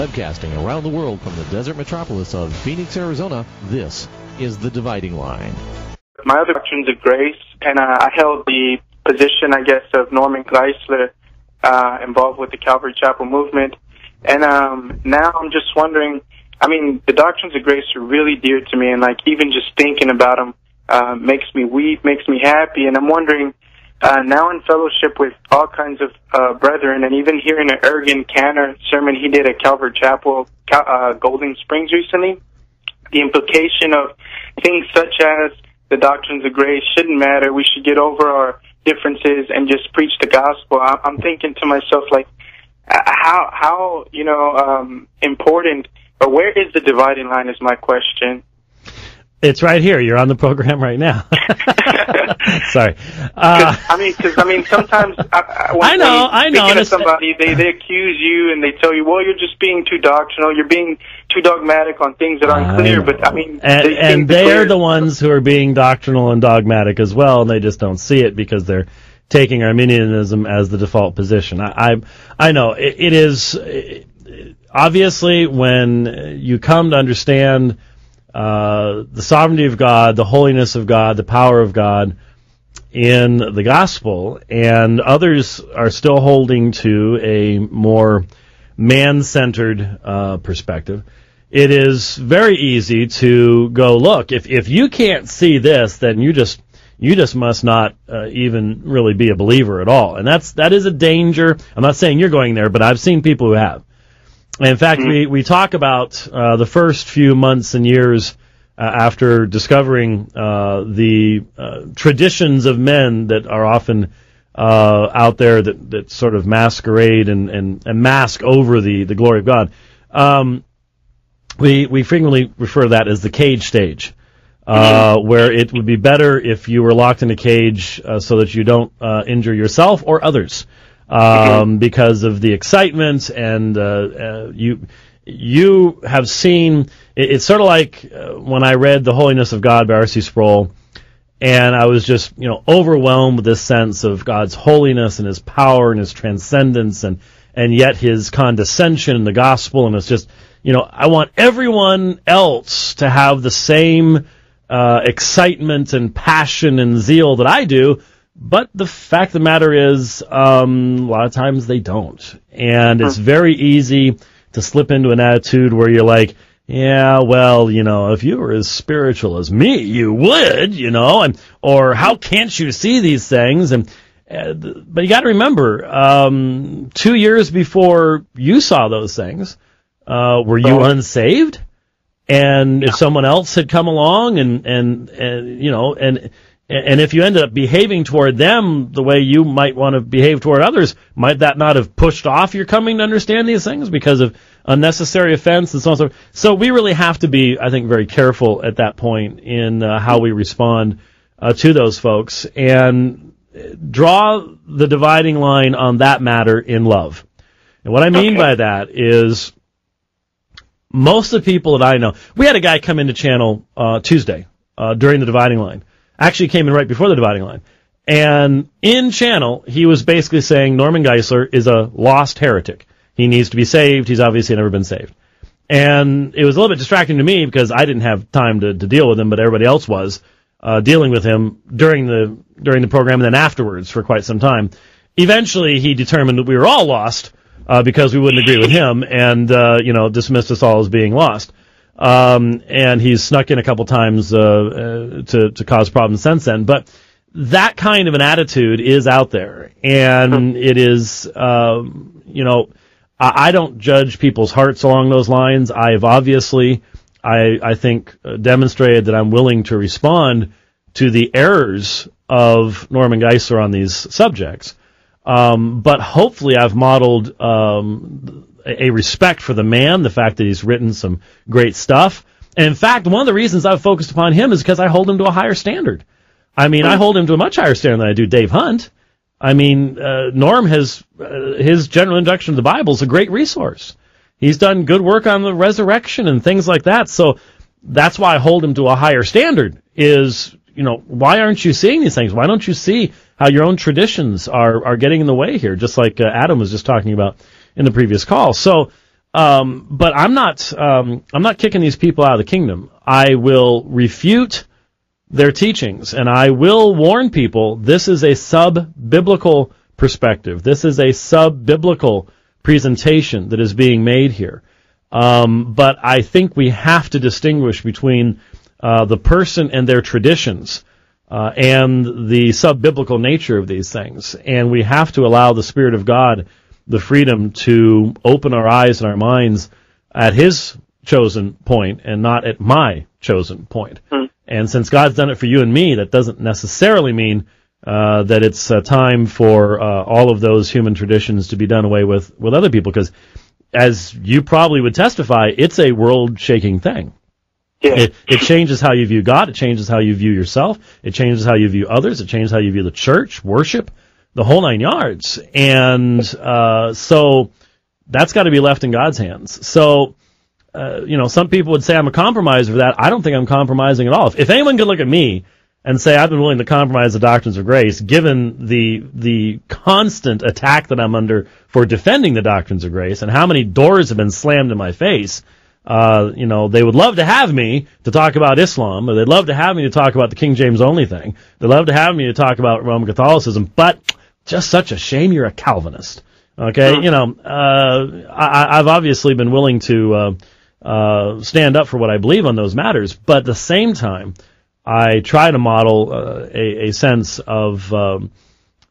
Webcasting around the world from the desert metropolis of Phoenix, Arizona, this is The Dividing Line. My other doctrines of grace, and I held the position, I guess, of Norman Geisler, involved with the Calvary Chapel movement. And now I'm just wondering, I mean, the doctrines of grace are really dear to me, and like even just thinking about them makes me weep, makes me happy. And I'm wondering, now in fellowship with all kinds of brethren, and even hearing an Ergen Canner sermon he did at Calvary Chapel, Golden Springs recently, the implication of things such as the doctrines of grace shouldn't matter. We should get over our differences and just preach the gospel. I'm thinking to myself, like, how important, or where is the dividing line is my question. It's right here. You're on the program right now. Sorry. I mean, sometimes when speaking to somebody, they accuse you and they tell you, well, you're just being too doctrinal. You're being too dogmatic on things that aren't clear. But I mean, they're the ones who are being doctrinal and dogmatic as well, and they just don't see it because they're taking Arminianism as the default position. I know it is obviously when you come to understand the sovereignty of God, the holiness of God, the power of God in the gospel, and others are still holding to a more man-centered perspective. It is very easy to go, look, if you can't see this, then you just must not even really be a believer at all. And that is a danger. I'm not saying you're going there, but I've seen people who have. In fact, we talk about the first few months and years after discovering the traditions of men that are often out there that sort of masquerade and mask over the glory of God. We frequently refer to that as the cage stage, where it would be better if you were locked in a cage so that you don't injure yourself or others. Because of the excitement, and you have seen, it's sort of like when I read The Holiness of God by R.C. Sproul, and I was just, overwhelmed with this sense of God's holiness and His power and His transcendence and yet His condescension in the gospel, and it's just, I want everyone else to have the same excitement and passion and zeal that I do. But the fact of the matter is, a lot of times they don't. And it's very easy to slip into an attitude where you're like, yeah, well, if you were as spiritual as me, you would, or how can't you see these things? But you got to remember, 2 years before you saw those things, were you unsaved? And if someone else had come along and if you ended up behaving toward them the way you might want to behave toward others, might that not have pushed off your coming to understand these things because of unnecessary offense and so on and so forth? So we really have to be, I think, very careful at that point in how we respond to those folks and draw the dividing line on that matter in love. And what I mean by that is most of the people that I know, we had a guy come into channel Tuesday during the dividing line. Actually came in right before the dividing line. And in channel, he was basically saying Norman Geisler is a lost heretic. He needs to be saved. He's obviously never been saved. And it was a little bit distracting to me because I didn't have time to deal with him, but everybody else was dealing with him during the program and then afterwards for quite some time. Eventually, he determined that we were all lost because we wouldn't agree with him and, dismissed us all as being lost. And he's snuck in a couple times to cause problems since then. But that kind of an attitude is out there, and it is, I don't judge people's hearts along those lines. I've obviously, I think, demonstrated that I'm willing to respond to the errors of Norman Geisler on these subjects. But hopefully I've modeled a respect for the man, the fact that he's written some great stuff. And in fact, one of the reasons I've focused upon him is because I hold him to a higher standard. I mean, I hold him to a much higher standard than I do Dave Hunt. I mean, Norm has, his general introduction to the Bible is a great resource. He's done good work on the resurrection and things like that. So that's why I hold him to a higher standard is, why aren't you seeing these things? Why don't you see how your own traditions are getting in the way here, just like Adam was just talking about in the previous call. So But I'm not kicking these people out of the kingdom. I will refute their teachings, and I will warn people this is a sub-biblical perspective. This is a sub-biblical presentation that is being made here. But I think we have to distinguish between the person and their traditions and the sub-biblical nature of these things. And we have to allow the Spirit of God the freedom to open our eyes and our minds at His chosen point and not at my chosen point. And since God's done it for you and me, that doesn't necessarily mean that it's time for all of those human traditions to be done away with other people, because as you probably would testify, it's a world-shaking thing. Yeah. It changes how you view God. It changes how you view yourself. It changes how you view others. It changes how you view the church, worship, the whole 9 yards. And so that's got to be left in God's hands. So, some people would say I'm a compromiser for that. I don't think I'm compromising at all. If anyone could look at me and say I've been willing to compromise the doctrines of grace, given the constant attack that I'm under for defending the doctrines of grace and how many doors have been slammed in my face, they would love to have me to talk about Islam, or they'd love to have me to talk about the King James only thing. They'd love to have me to talk about Roman Catholicism, but just such a shame you're a Calvinist. Okay? I've obviously been willing to stand up for what I believe on those matters, but at the same time, I try to model a sense of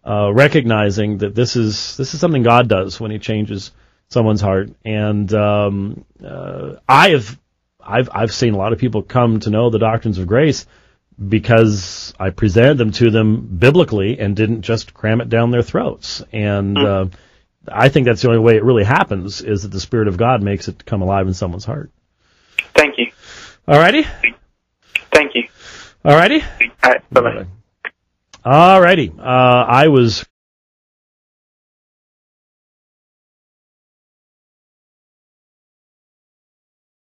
recognizing that this is something God does when He changes someone's heart. And I've seen a lot of people come to know the doctrines of grace because I presented them to them biblically and didn't just cram it down their throats. And I think that's the only way it really happens, is that the Spirit of God makes it come alive in someone's heart. Thank you. All righty? Thank you. All righty? All right. Bye-bye. All righty. I was